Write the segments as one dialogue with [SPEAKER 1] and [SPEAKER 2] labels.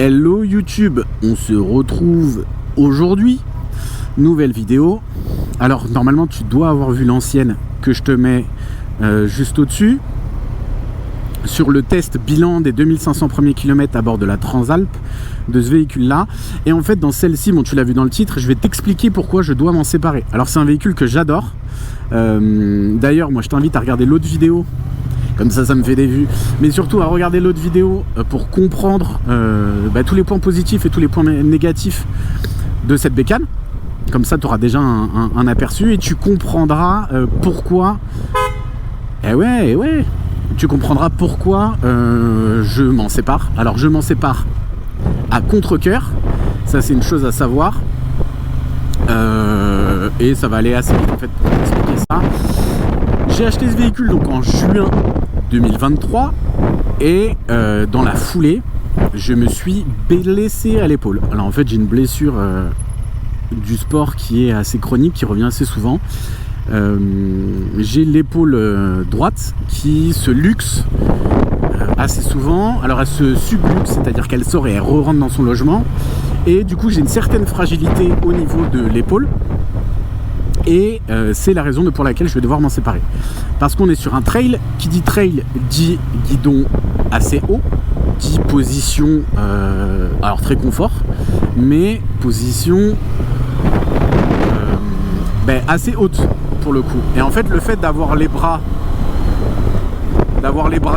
[SPEAKER 1] Hello YouTube, on se retrouve aujourd'hui, nouvelle vidéo. Alors normalement tu dois avoir vu l'ancienne que je te mets juste au-dessus, sur le test bilan des 2500 premiers kilomètres à bord de la Transalp, de ce véhicule là. Et en fait dans celle-ci, bon tu l'as vu dans le titre, je vais t'expliquer pourquoi je dois m'en séparer. Alors c'est un véhicule que j'adore, d'ailleurs moi je t'invite à regarder l'autre vidéo, comme ça me fait des vues, mais surtout à regarder l'autre vidéo pour comprendre tous les points positifs et tous les points négatifs de cette bécane. Comme ça tu auras déjà un aperçu et tu comprendras pourquoi tu comprendras pourquoi je m'en sépare. Alors je m'en sépare à contre-cœur, ça c'est une chose à savoir, et ça va aller assez vite en fait pour expliquer ça. J'ai acheté ce véhicule donc en juin 2023 et dans la foulée je me suis blessé à l'épaule. Alors en fait j'ai une blessure du sport qui est assez chronique, qui revient assez souvent. J'ai l'épaule droite qui se luxe assez souvent. Alors elle se subluxe, c'est-à-dire qu'elle sort et elle re-rentre dans son logement, et du coup j'ai une certaine fragilité au niveau de l'épaule. Et c'est la raison pour laquelle je vais devoir m'en séparer. Parce qu'on est sur un trail. Qui dit trail dit guidon assez haut, dit position, alors très confort, mais position assez haute pour le coup. Et en fait le fait d'avoir les bras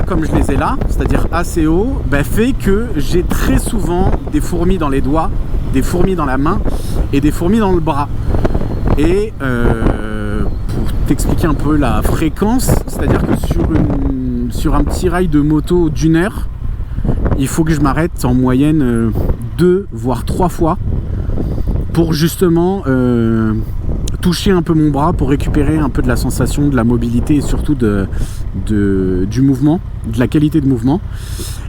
[SPEAKER 1] comme je les ai là, c'est-à-dire assez haut, fait que j'ai très souvent des fourmis dans les doigts, des fourmis dans la main et des fourmis dans le bras. Et pour t'expliquer un peu la fréquence, c'est-à-dire que sur un petit rail de moto d'une heure, il faut que je m'arrête en moyenne 2 voire 3 fois pour justement toucher un peu mon bras, pour récupérer un peu de la sensation, de la mobilité et surtout du mouvement, de la qualité de mouvement.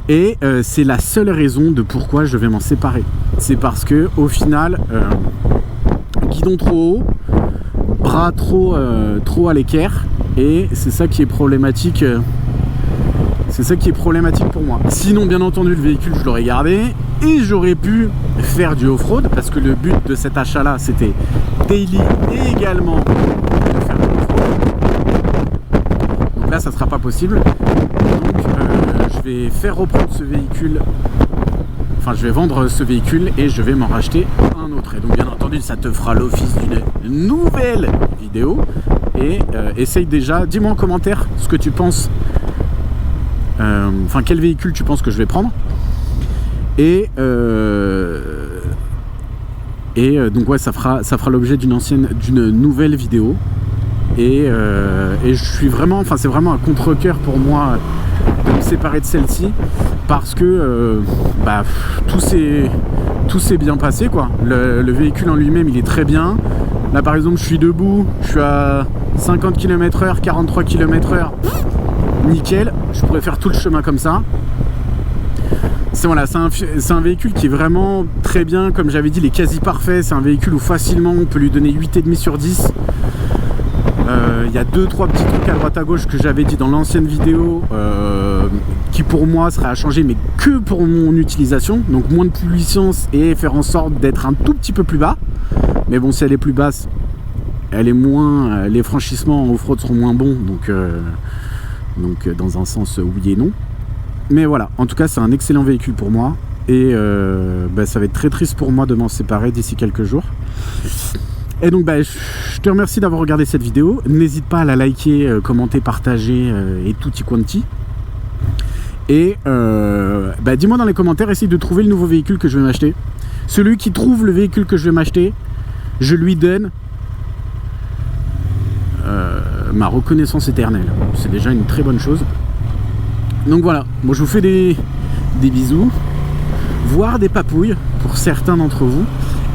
[SPEAKER 1] Et c'est la seule raison de pourquoi je vais m'en séparer. C'est parce que au final, guidon trop haut, bras trop à l'équerre, et c'est ça qui est problématique. C'est ça qui est problématique pour moi. Sinon, bien entendu, le véhicule, je l'aurais gardé et j'aurais pu faire du off-road, parce que le but de cet achat-là, c'était daily et également de faire du off-road. Donc là, ça ne sera pas possible. Donc, je vais faire reprendre ce véhicule. Enfin, je vais vendre ce véhicule et je vais m'en racheter un autre. Et donc, bien entendu, ça te fera l'office d'une nouvelle vidéo. Et essaye déjà, dis-moi en commentaire ce que tu penses. Quel véhicule tu penses que je vais prendre. Et donc ouais, ça fera l'objet d'une nouvelle vidéo. Et je suis vraiment, c'est vraiment un contre-cœur pour moi de me séparer de celle-ci, parce que tout s'est bien passé quoi. Le véhicule en lui-même il est très bien. Là par exemple je suis debout, je suis à 50 km/h, 43 km/h, nickel, je pourrais faire tout le chemin comme ça. C'est un véhicule qui est vraiment très bien, comme j'avais dit, il est quasi parfait. C'est un véhicule où facilement on peut lui donner 8,5 sur 10. Il y a 2-3 petits trucs à droite à gauche que j'avais dit dans l'ancienne vidéo qui pour moi seraient à changer, mais que pour mon utilisation. Donc moins de puissance et faire en sorte d'être un tout petit peu plus bas. Mais bon, si elle est plus basse, elle est moins, les franchissements en off-road seront moins bons. Donc dans un sens oui et non. Mais voilà, en tout cas c'est un excellent véhicule pour moi. Et ça va être très triste pour moi de m'en séparer d'ici quelques jours. Et donc je te remercie d'avoir regardé cette vidéo. N'hésite pas à la liker, commenter, partager et tutti quanti. Et dis-moi dans les commentaires, essaye de trouver le nouveau véhicule que je vais m'acheter. Celui qui trouve le véhicule que je vais m'acheter, je lui donne ma reconnaissance éternelle. C'est déjà une très bonne chose. Donc voilà, moi je vous fais des bisous, voire des papouilles pour certains d'entre vous.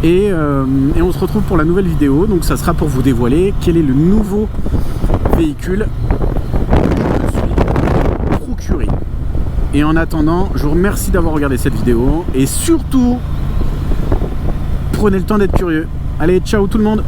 [SPEAKER 1] Et on se retrouve pour la nouvelle vidéo. Donc ça sera pour vous dévoiler quel est le nouveau véhicule que je me suis procuré. Et en attendant, je vous remercie d'avoir regardé cette vidéo. Et surtout, prenez le temps d'être curieux. Allez, ciao tout le monde!